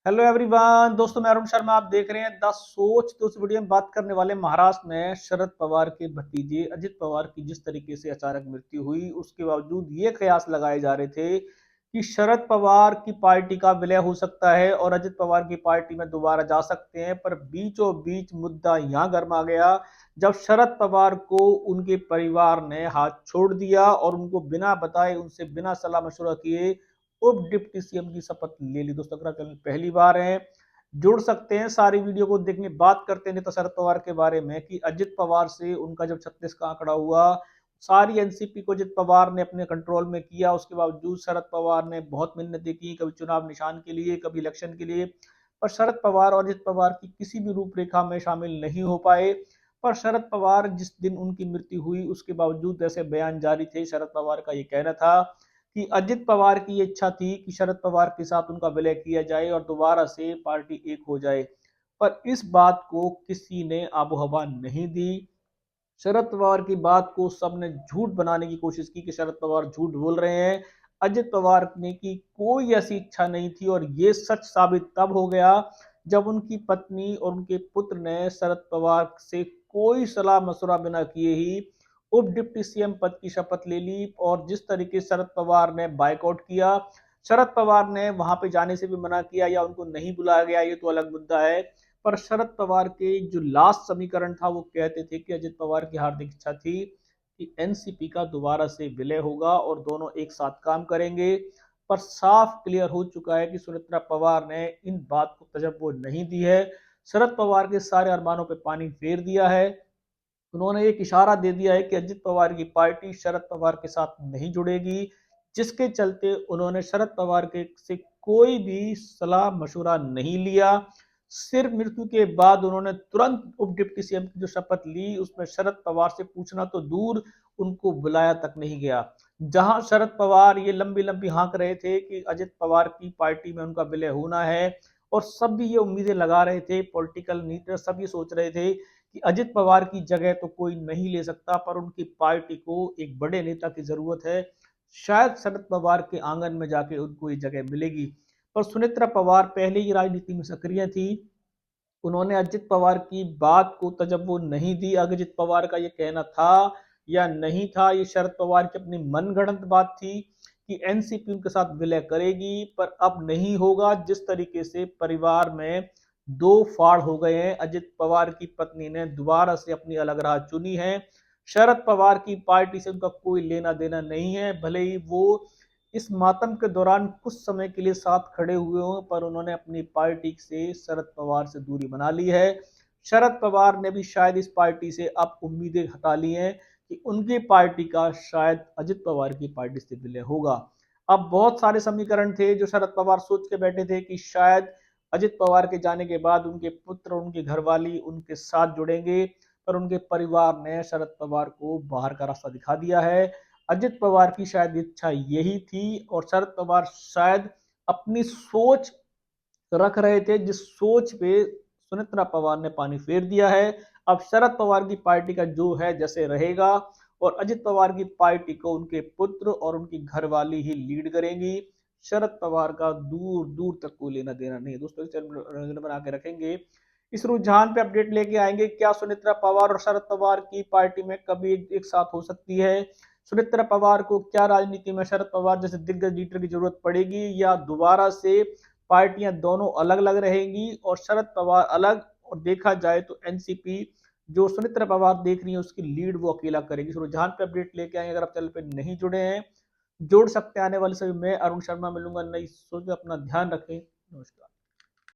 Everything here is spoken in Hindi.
हेलो एवरीवन, दोस्तों मैं अरुण शर्मा। आप देख रहे हैं द सोच। तो इस वीडियो में बात करने वाले महाराष्ट्र में शरद पवार के भतीजे अजित पवार की जिस तरीके से अचानक मृत्यु हुई, उसके बावजूद ये कयास लगाए जा रहे थे कि शरद पवार की पार्टी का विलय हो सकता है और अजित पवार की पार्टी में दोबारा जा सकते हैं। पर बीचों बीच मुद्दा यहाँ गर्मा गया जब शरद पवार को उनके परिवार ने हाथ छोड़ दिया और उनको बिना बताए, उनसे बिना सलाह मशवरा किए उप डिप्टी सीएम की शपथ ले ली। दोस्तों अगर चैनल पहली बार है, जुड़ सकते हैं, सारी वीडियो को देखने बात करते हैं नेता शरद पवार के बारे में कि अजित पवार से उनका जब 36 का आंकड़ा हुआ, सारी एनसीपी को अजित पवार ने अपने कंट्रोल में किया। उसके बावजूद शरद पवार ने बहुत मिन्नतें की, कभी चुनाव निशान के लिए, कभी इलेक्शन के लिए, पर शरद पवार और अजित पवार की किसी भी रूपरेखा में शामिल नहीं हो पाए। पर शरद पवार जिस दिन उनकी मृत्यु हुई, उसके बावजूद ऐसे बयान जारी थे। शरद पवार का ये कहना था कि अजित पवार की ये इच्छा थी कि शरद पवार के साथ उनका विलय किया जाए और दोबारा से पार्टी एक हो जाए। पर इस बात को किसी ने आबोहवा नहीं दी। शरद पवार की बात को सबने झूठ बनाने की कोशिश की कि शरद पवार झूठ बोल रहे हैं। अजित पवार ने की कोई ऐसी इच्छा नहीं थी और ये सच साबित तब हो गया जब उनकी पत्नी और उनके पुत्र ने शरद पवार से कोई सलाह मशवरा बिना किए ही उप डिप्टी सीएम पद की शपथ ले ली। और जिस तरीके शरद पवार ने बायकॉट किया, शरद पवार ने वहां पे जाने से भी मना किया या उनको नहीं बुलाया गया, ये तो अलग मुद्दा है। पर शरद पवार के जो लास्ट समीकरण था वो कहते थे कि अजित पवार की हार्दिक इच्छा थी कि एनसीपी का दोबारा से विलय होगा और दोनों एक साथ काम करेंगे। पर साफ क्लियर हो चुका है कि सुनेत्रा पवार ने इन बात को तवज्जो नहीं दी है। शरद पवार के सारे अरमानों पे पानी फेर दिया है। उन्होंने एक इशारा दे दिया है कि अजित पवार की पार्टी शरद पवार के साथ नहीं जुड़ेगी, जिसके चलते उन्होंने शरद पवार के से कोई भी सलाह मशुरा नहीं लिया। सिर्फ मृत्यु के बाद उन्होंने तुरंत उप डिप्टी सीएम की जो शपथ ली, उसमें शरद पवार से पूछना तो दूर, उनको बुलाया तक नहीं गया। जहां शरद पवार ये लंबी लंबी हाँक रहे थे कि अजित पवार की पार्टी में उनका विलय होना है, और सब भी ये उम्मीदें लगा रहे थे, पॉलिटिकल लीडर सब ये सोच रहे थे कि अजित पवार की जगह तो कोई नहीं ले सकता, पर उनकी पार्टी को एक बड़े नेता की जरूरत है। शायद शरद पवार के आंगन में जाके उनको ये जगह मिलेगी। पर सुनेत्रा पवार पहले ही राजनीति में सक्रिय थी। उन्होंने अजित पवार की बात को तजब्बो नहीं दी। अजित पवार का ये कहना था या नहीं था, ये शरद पवार की अपनी मनगढ़ंत बात थी कि एनसीपी उनके साथ विलय करेगी, पर अब नहीं होगा। जिस तरीके से परिवार में दो फाड़ हो गए हैं, अजित पवार की पत्नी ने दोबारा से अपनी अलग राह चुनी है। शरद पवार की पार्टी से उनका कोई लेना देना नहीं है। भले ही वो इस मातम के दौरान कुछ समय के लिए साथ खड़े हुए हों, पर उन्होंने अपनी पार्टी से शरद पवार से दूरी बना ली है। शरद पवार ने भी शायद इस पार्टी से अब उम्मीदें हटा ली हैं कि उनकी पार्टी का शायद अजित पवार की पार्टी से विलय होगा। अब बहुत सारे समीकरण थे जो शरद पवार सोच के बैठे थे कि शायद अजित पवार के जाने के बाद उनके पुत्र, उनकी घरवाली उनके साथ जुड़ेंगे, पर उनके परिवार ने शरद पवार को बाहर का रास्ता दिखा दिया है। अजित पवार की शायद इच्छा यही थी और शरद पवार शायद अपनी सोच रख रहे थे, जिस सोच पे सुनेत्रा पवार ने पानी फेर दिया है। अब शरद पवार की पार्टी का जो है जैसे रहेगा, और अजित पवार की पार्टी को उनके पुत्र और उनकी घरवाली ही लीड करेंगी। शरद पवार का दूर दूर तक कोई लेना देना नहीं है। दोस्तों इस चैनल बना के रखेंगे, इस रुझान पे अपडेट लेके आएंगे। क्या सुनेत्रा पवार और शरद पवार की पार्टी में कभी एक साथ हो सकती है? सुनेत्रा पवार को क्या राजनीति में शरद पवार जैसे दिग्गज लीडर की जरूरत पड़ेगी, या दोबारा से पार्टियां दोनों अलग अलग रहेंगी और शरद पवार अलग? और देखा जाए तो एनसीपी जो सुनेत्रा पवार देख रही है, उसकी लीड वो अकेला करेगी। रुझान पे अपडेट लेके आएंगे। अगर आप चैनल पे नहीं जुड़े हैं, जोड़ सकते हैं। आने वाले समय में अरुण शर्मा मिलूंगा नई सोच में। अपना ध्यान रखें। नमस्कार।